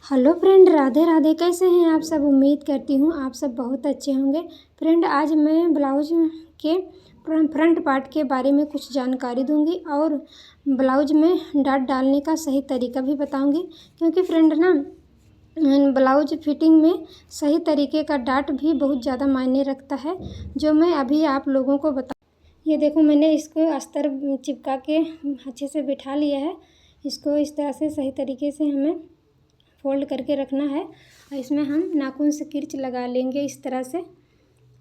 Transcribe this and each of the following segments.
Hello friend, Radhe Radhe. कैसे हैं आप सब? उम्मीद करती हूँ आप सब बहुत अच्छे होंगे। फ्रेंड, आज मैं ब्लाउज के फ्रंट पार्ट के बारे में कुछ जानकारी दूंगी और ब्लाउज में डाट डालने का सही तरीका भी बताऊंगी। क्योंकि फ्रेंड ना, ब्लाउज फिटिंग में सही तरीके का डाट भी बहुत ज़्यादा मायने रखता है, जो मैं अभी आप लोगों को ये देखो, मैंने इसको अस्तर चिपका के अच्छे से बिठा लिया है। इसको इस तरह से सही तरीके से हमें फोल्ड करके रखना है और इसमें हम नाखून से किर्च लगा लेंगे। इस तरह से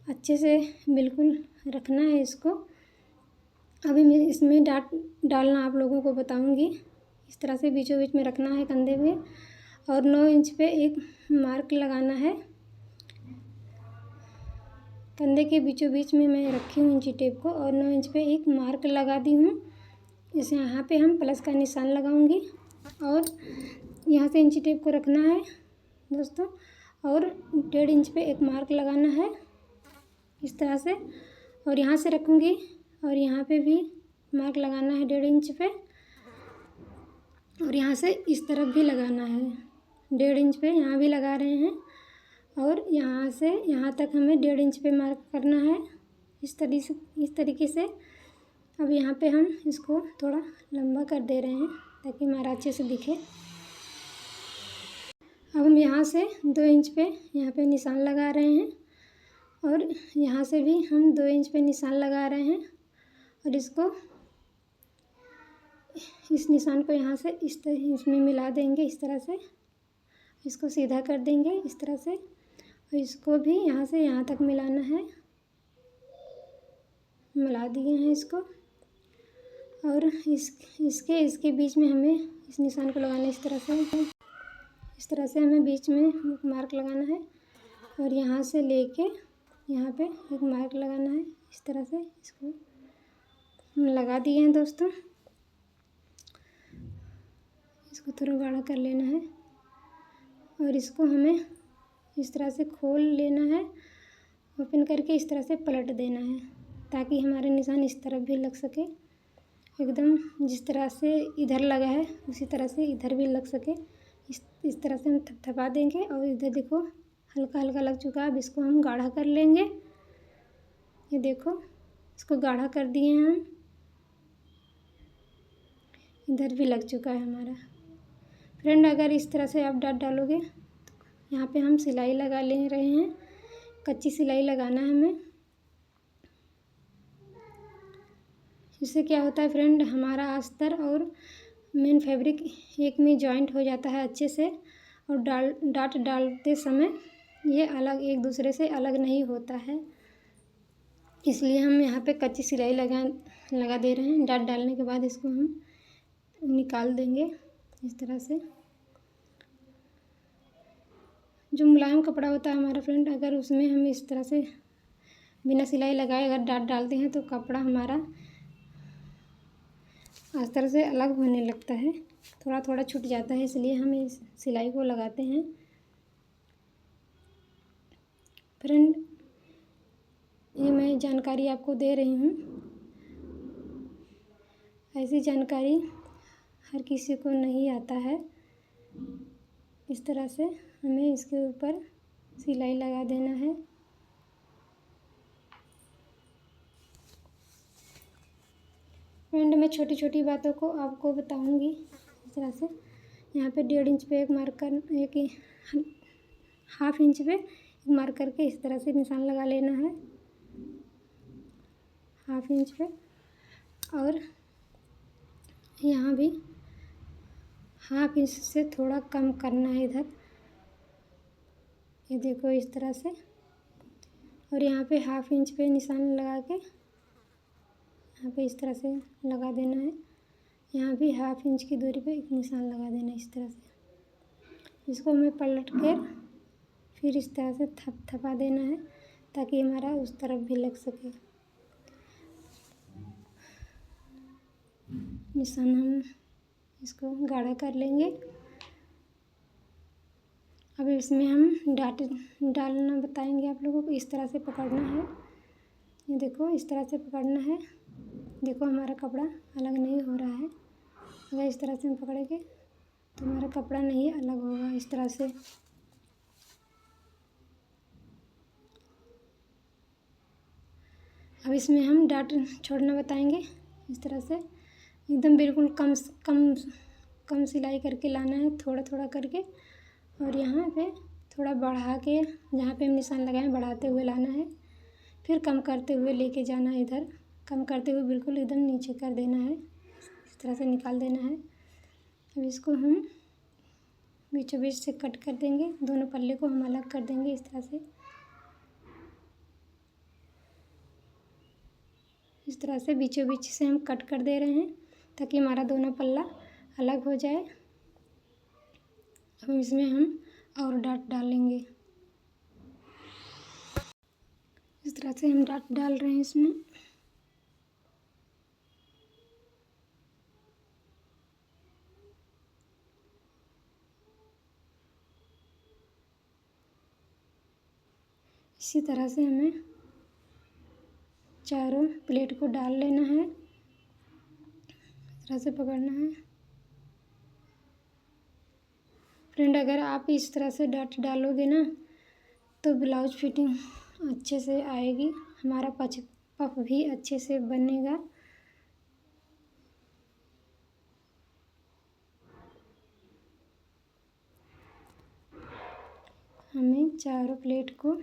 अच्छे से बिल्कुल रखना है इसको। अभी मैं इसमें डाट डालना आप लोगों को बताऊंगी। इस तरह से बीचों बीच में रखना है कंधे पे और 9 इंच पे एक मार्क लगाना है। कंधे के बीचों बीच में मैं रखी हूँ इंची टेप को और 9 इंच पे एक मार्क लगा दी हूँ। इसे यहाँ पे हम प्लस का निशान लगाऊंगी और यहाँ से इंची टेप को रखना है दोस्तों और 1.5 इंच पे एक मार्क लगाना है इस तरह से। और यहाँ से रखूँगी और यहाँ पे भी मार्क लगाना है 1.5 इंच पे और यहाँ से इस तरफ भी लगाना है 1.5 इंच पे, यहाँ भी लगा रहे हैं। और यहाँ से यहाँ तक हमें 1.5 इंच पे मार्क करना है इस तरीके से। अब यहाँ पे हम इसको थोड़ा लंबा कर दे रहे हैं ताकि हमारा अच्छे से दिखे। अब हम यहाँ से 2 इंच पे यहाँ पे निशान लगा रहे हैं और यहाँ से भी हम 2 इंच पे निशान लगा रहे हैं और इस निशान को यहाँ से इसमें मिला देंगे। इस तरह से इसको सीधा कर देंगे इस तरह से और इसको भी यहाँ से यहाँ तक मिलाना है। मिला दिए हैं इसको और इसके बीच में हमें इस निशान को लगाना है। इस तरह से हमें बीच में मार्क लगाना है और यहाँ से लेके यहाँ पे एक मार्क लगाना है। इस तरह से इसको हम लगा दिए हैं दोस्तों। इसको थोड़ा गाढ़ा कर लेना है और इसको हमें इस तरह से खोल लेना है, ओपन करके इस तरह से पलट देना है ताकि हमारे निशान इस तरफ भी लग सके। एकदम जिस तरह से इधर लगा है उसी तरह से इधर भी लग सके। इस तरह से हम थपथपा देंगे और इधर देखो हल्का हल्का लग चुका है। अब इसको हम गाढ़ा कर लेंगे। ये देखो, इसको गाढ़ा कर दिए हैं हम। इधर भी लग चुका है हमारा। फ्रेंड, अगर इस तरह से आप डाट डालोगे तो यहाँ पे हम सिलाई लगा ले रहे हैं। कच्ची सिलाई लगाना है हमें। इससे क्या होता है फ्रेंड, हमारा अस्तर और मेन फैब्रिक एक में जॉइंट हो जाता है अच्छे से और डाट डालते समय ये अलग एक दूसरे से अलग नहीं होता है। इसलिए हम यहाँ पे कच्ची सिलाई लगा दे रहे हैं। डाट डालने के बाद इसको हम निकाल देंगे इस तरह से। जो मुलायम कपड़ा होता है हमारा फ्रेंड, अगर उसमें हम इस तरह से बिना सिलाई लगाए अगर डाट डालते हैं तो कपड़ा हमारा अस्तर से अलग होने लगता है, थोड़ा थोड़ा छूट जाता है। इसलिए हम इस सिलाई को लगाते हैं। फ्रेंड, ये मैं जानकारी आपको दे रही हूँ। ऐसी जानकारी हर किसी को नहीं आता है। इस तरह से हमें इसके ऊपर सिलाई लगा देना है। फ्रेंड, मैं छोटी छोटी बातों को आपको बताऊंगी। इस तरह से यहाँ पे 1.5 इंच पे एक मार्कर, एक 1/2 इंच पे एक मार्क करके इस तरह से निशान लगा लेना है 1/2 इंच पे। और यहाँ भी 1/2 इंच से थोड़ा कम करना है इधर। ये देखो इस तरह से। और यहाँ पे 1/2 इंच पे निशान लगा के यहाँ पे इस तरह से लगा देना है। यहाँ भी 1/2 इंच की दूरी पे एक निशान लगा देना है इस तरह से। इसको हमें पलट कर फिर इस तरह से थपथपा देना है ताकि हमारा उस तरफ भी लग सके निशान। हम इसको गाढ़ा कर लेंगे। अब इसमें हम डाट डालना बताएंगे आप लोगों को। इस तरह से पकड़ना है। ये देखो, इस तरह से पकड़ना है। देखो हमारा कपड़ा अलग नहीं हो रहा है। अगर इस तरह से हम पकड़ेंगे तो हमारा कपड़ा नहीं अलग होगा इस तरह से। अब इसमें हम डाट छोड़ना बताएंगे। इस तरह से एकदम बिल्कुल कम कम कम सिलाई करके लाना है, थोड़ा थोड़ा करके, और यहाँ पे थोड़ा बढ़ा के, जहाँ पे हम निशान लगाए बढ़ाते हुए लाना है, फिर कम करते हुए लेके जाना है इधर, कम करते हुए बिल्कुल एकदम नीचे कर देना है, इस तरह से निकाल देना है। अब इसको हम बीचों बीच से कट कर देंगे, दोनों पल्ले को हम अलग कर देंगे इस तरह से। इस तरह से बीचों बीच से हम कट कर दे रहे हैं ताकि हमारा दोनों पल्ला अलग हो जाए। अब इसमें हम और डाट डालेंगे। इस तरह से हम डाट डाल रहे हैं इसमें। इसी तरह से हमें चारों प्लेट को डाल लेना है, इस तरह से पकड़ना है। फ्रेंड, अगर आप इस तरह से डाट डालोगे ना तो ब्लाउज फिटिंग अच्छे से आएगी, हमारा पफ भी अच्छे से बनेगा। हमें चारों प्लेट को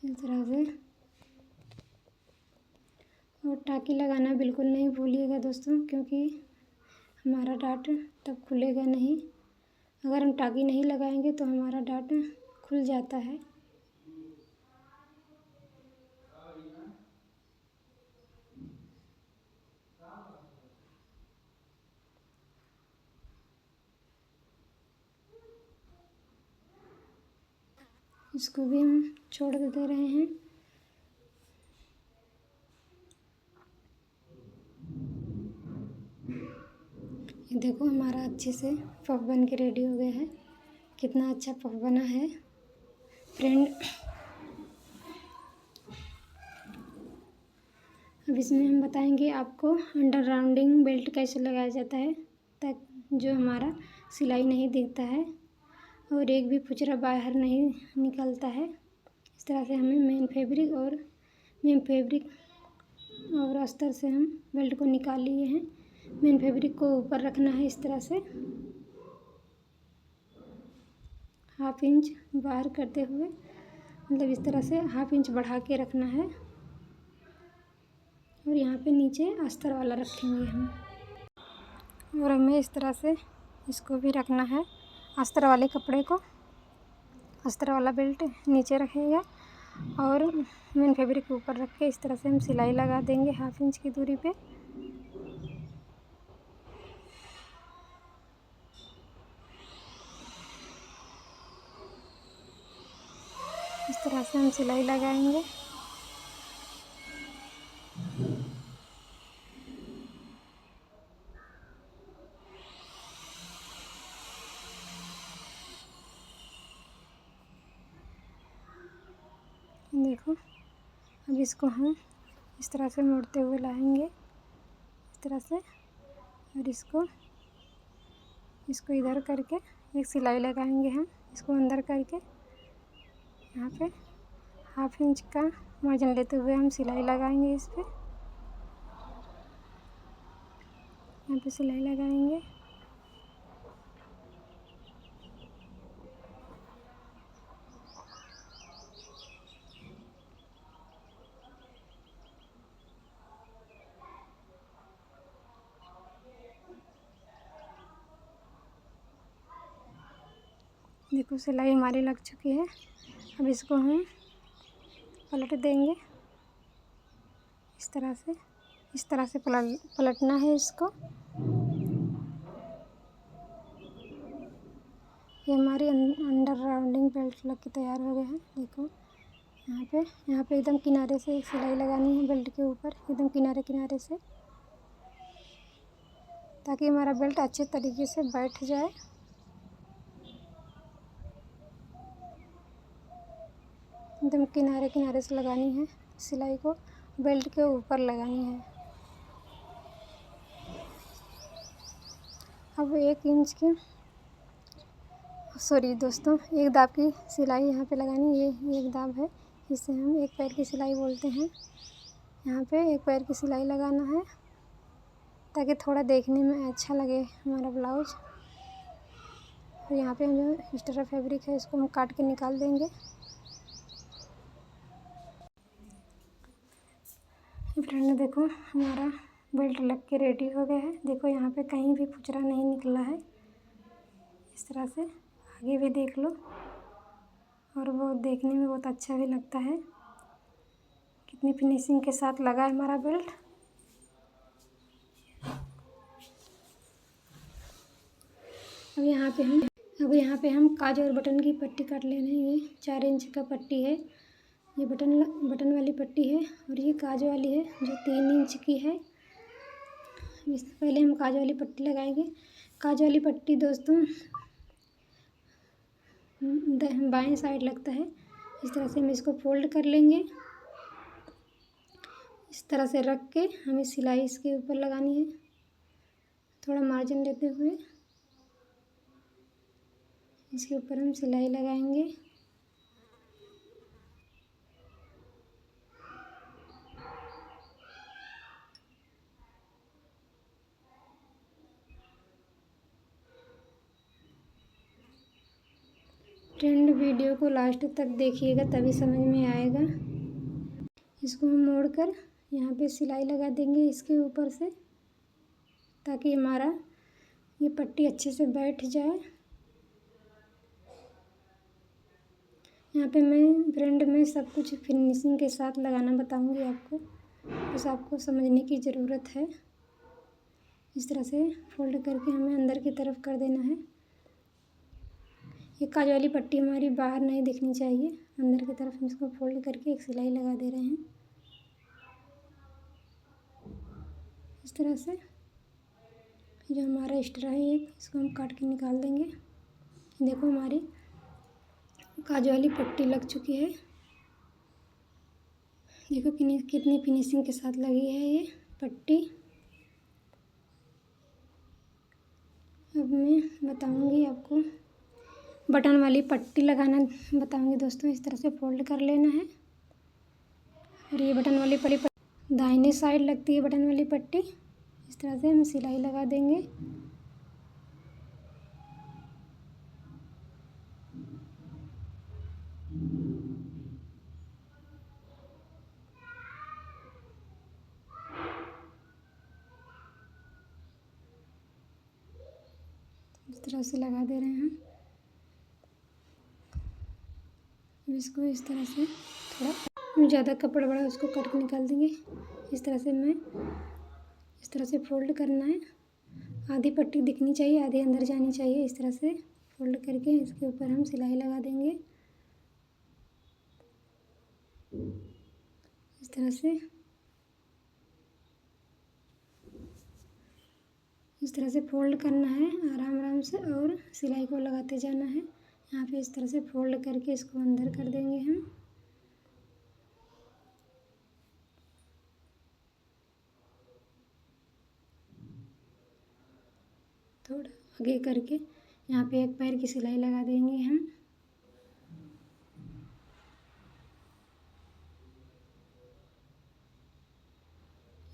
इस तरह से, और टाँकी लगाना बिल्कुल नहीं भूलिएगा दोस्तों, क्योंकि हमारा डाट तब खुलेगा नहीं। अगर हम टाँकी नहीं लगाएंगे तो हमारा डाट खुल जाता है। इसको भी हम छोड़ दे रहे हैं। ये देखो हमारा अच्छे से पफ बन के रेडी हो गया है। कितना अच्छा पफ बना है फ्रेंड। अब इसमें हम बताएंगे आपको अंडर राउंडिंग बेल्ट कैसे लगाया जाता है, ताकि जो हमारा सिलाई नहीं दिखता है और एक भी फुचरा बाहर नहीं निकलता है। इस तरह से हमें मेन फैब्रिक और अस्तर से हम बेल्ट को निकाल लिए हैं। मेन फैब्रिक को ऊपर रखना है इस तरह से, हाफ इंच बाहर करते हुए, मतलब इस तरह से हाफ इंच बढ़ा के रखना है। और यहाँ पे नीचे अस्तर वाला रखेंगे हम, और हमें इस तरह से इसको भी रखना है, अस्तर वाले कपड़े को। अस्तर वाला बेल्ट नीचे रखेगा और मेन फैब्रिक ऊपर रख के इस तरह से हम सिलाई लगा देंगे हाफ इंच की दूरी पे। इस तरह से हम सिलाई लगाएंगे। देखो, अब इसको हम इस तरह से मोड़ते हुए लाएंगे, इस तरह से, और इसको इधर करके एक सिलाई लगाएंगे हम, इसको अंदर करके यहाँ पे हाफ इंच का मार्जिन लेते हुए हम सिलाई लगाएंगे। इस पे यहाँ पे सिलाई लगाएंगे। देखो सिलाई हमारी लग चुकी है। अब इसको हम पलट देंगे इस तरह से पलटना है इसको। ये हमारी अंडर राउंडिंग बेल्ट लग के तैयार हो गया है। देखो यहाँ पे एकदम किनारे से एक सिलाई लगानी है बेल्ट के ऊपर, एकदम किनारे से, ताकि हमारा बेल्ट अच्छे तरीके से बैठ जाए। एकदम किनारे से लगानी है सिलाई को, बेल्ट के ऊपर लगानी है। अब 1 इंच की सॉरी दोस्तों, एक दाब की सिलाई यहाँ पे लगानी। ये एक दाब है, इसे हम एक पैर की सिलाई बोलते हैं। यहाँ पे एक पैर की सिलाई लगाना है ताकि थोड़ा देखने में अच्छा लगे हमारा ब्लाउज। और यहाँ पे जो एक्स्ट्रा फैब्रिक है इसको हम काट के निकाल देंगे। फ्रेंड देखो, हमारा बेल्ट लग के रेडी हो गया है। देखो यहाँ पे कहीं भी खुचरा नहीं निकला है। इस तरह से आगे भी देख लो, और वो देखने में बहुत अच्छा भी लगता है। कितनी फिनिशिंग के साथ लगा है हमारा बेल्ट। अब यहाँ पे हम काज और बटन की पट्टी काट लेना है। ये 4 इंच का पट्टी है। ये बटन वाली पट्टी है, और ये काज वाली है जो 3 इंच की है। पहले हम काज वाली पट्टी लगाएंगे। काज वाली पट्टी दोस्तों बाएं साइड लगता है। इस तरह से हम इसको फोल्ड कर लेंगे। इस तरह से रख के हमें सिलाई इसके ऊपर लगानी है, थोड़ा मार्जिन लेते हुए इसके ऊपर हम सिलाई लगाएंगे। फ्रेंड वीडियो को लास्ट तक देखिएगा, तभी समझ में आएगा। इसको हम मोड़कर यहाँ पे सिलाई लगा देंगे इसके ऊपर से, ताकि हमारा ये पट्टी अच्छे से बैठ जाए। यहाँ पे मैं सब कुछ फिनिशिंग के साथ लगाना बताऊंगी आपको, बस आपको समझने की ज़रूरत है। इस तरह से फोल्ड करके हमें अंदर की तरफ कर देना है। ये काज वाली पट्टी हमारी बाहर नहीं दिखनी चाहिए, अंदर की तरफ हम इसको फोल्ड करके एक सिलाई लगा दे रहे हैं। इस तरह से जो हमारा एक्स्ट्रा है इसको हम काट के निकाल देंगे। देखो हमारी काज वाली पट्टी लग चुकी है। देखो कितनी फिनिशिंग के साथ लगी है ये पट्टी। अब मैं बताऊंगी आपको बटन वाली पट्टी लगाना बताऊंगी दोस्तों। इस तरह से फोल्ड कर लेना है, और ये बटन वाली पट्टी दाहिने साइड लगती है। बटन वाली पट्टी इस तरह से हम सिलाई लगा देंगे। इस तरह से लगा दे रहे हैं। इसको इस तरह से थोड़ा ज़्यादा कपड़ा बड़ा उसको कट के निकाल देंगे। इस तरह से फोल्ड करना है। आधी पट्टी दिखनी चाहिए, आधी अंदर जानी चाहिए। इस तरह से फोल्ड करके इसके ऊपर हम सिलाई लगा देंगे। इस तरह से फोल्ड करना है आराम आराम से, और सिलाई को लगाते जाना है। यहाँ पे इस तरह से फोल्ड करके इसको अंदर कर देंगे हम। थोड़ा आगे करके यहाँ पे एक पैर की सिलाई लगा देंगे हम।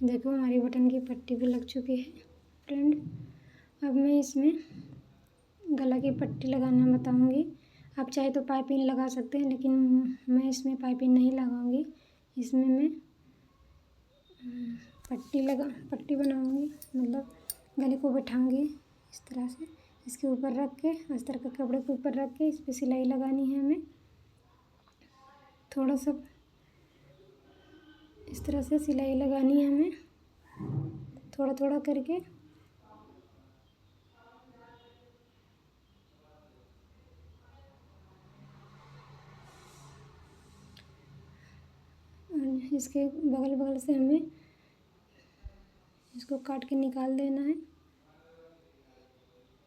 देखो हमारी बटन की पट्टी भी लग चुकी है फ्रेंड। अब मैं इसमें गला की पट्टी लगाना बताऊंगी। आप चाहे तो पाइपिंग लगा सकते हैं, लेकिन मैं इसमें पाइपिंग नहीं लगाऊंगी। इसमें मैं पट्टी बनाऊंगी, मतलब गले को बैठाऊंगी इस तरह से। इसके ऊपर रख के, अस्तर के कपड़े के ऊपर रख के इस पर सिलाई लगानी है हमें। थोड़ा सा इस तरह से सिलाई लगानी है हमें, थोड़ा थोड़ा करके। और इसके बगल बगल से हमें इसको काट के निकाल देना है।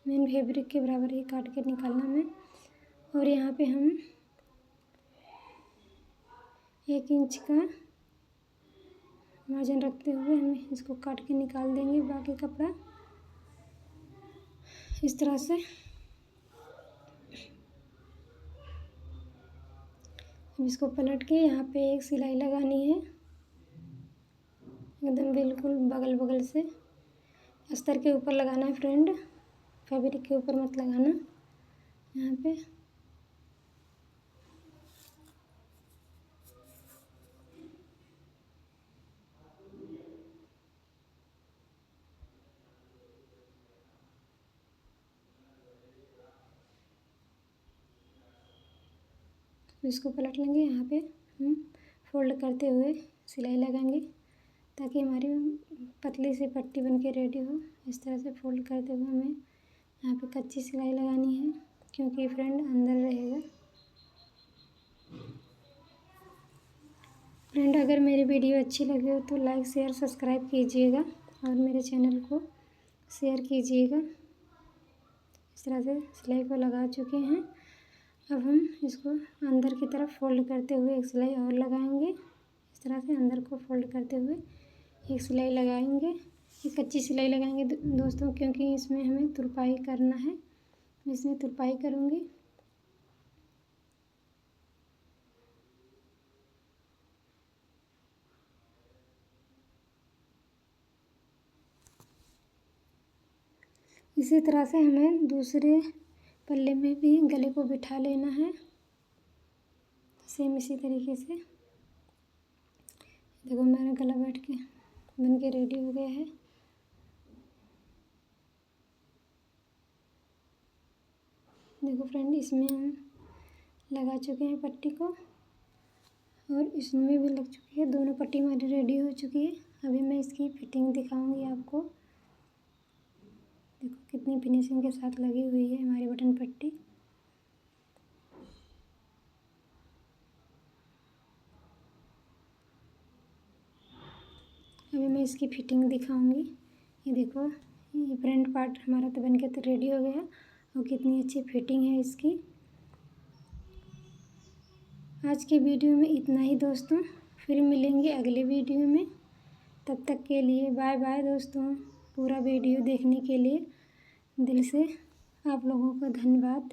मेन फैब्रिक के बराबर ही काट के निकालना है। और यहाँ पे हम 1 इंच का मार्जिन रखते हुए हम इसको काट के निकाल देंगे बाकी कपड़ा। इस तरह से अब इसको पलट के यहाँ पे एक सिलाई लगानी है, एकदम बिल्कुल बगल बगल से। अस्तर के ऊपर लगाना है फ्रेंड, फैब्रिक के ऊपर मत लगाना यहाँ पे। इसको पलट लेंगे, यहाँ पे हम फोल्ड करते हुए सिलाई लगाएंगे ताकि हमारी पतली सी पट्टी बन के रेडी हो। इस तरह से फोल्ड करते हुए हमें यहाँ पे कच्ची सिलाई लगानी है क्योंकि फ्रेंड अंदर रहेगा। फ्रेंड अगर मेरी वीडियो अच्छी लगी हो तो लाइक शेयर सब्सक्राइब कीजिएगा और मेरे चैनल को शेयर कीजिएगा। इस तरह से सिलाई को लगा चुके हैं। अब हम इसको अंदर की तरफ फोल्ड करते हुए एक सिलाई और लगाएंगे। इस तरह से अंदर को फोल्ड करते हुए एक सिलाई लगाएंगे, एक कच्ची सिलाई लगाएंगे दोस्तों, क्योंकि इसमें हमें तुरपाई करना है। इसमें तुरपाई करूँगी। इसी तरह से हमें दूसरे पल्ले में भी गले को बिठा लेना है, सेम इसी तरीके से। देखो मेरा गला बैठ के बन के रेडी हो गया है। देखो फ्रेंड, इसमें हम लगा चुके हैं पट्टी को और इसमें भी लग चुकी है। दोनों पट्टी हमारी रेडी हो चुकी है। अभी मैं इसकी फिटिंग दिखाऊंगी आपको। देखो कितनी फिनिशिंग के साथ लगी हुई है हमारी बटन पट्टी। अभी मैं इसकी फिटिंग दिखाऊंगी। ये देखो, ये फ्रंट पार्ट हमारा तो बनके तो रेडी हो गया और कितनी अच्छी फिटिंग है इसकी। आज के वीडियो में इतना ही दोस्तों, फिर मिलेंगे अगले वीडियो में। तब तक के लिए बाय बाय दोस्तों। पूरा वीडियो देखने के लिए दिल से आप लोगों का धन्यवाद।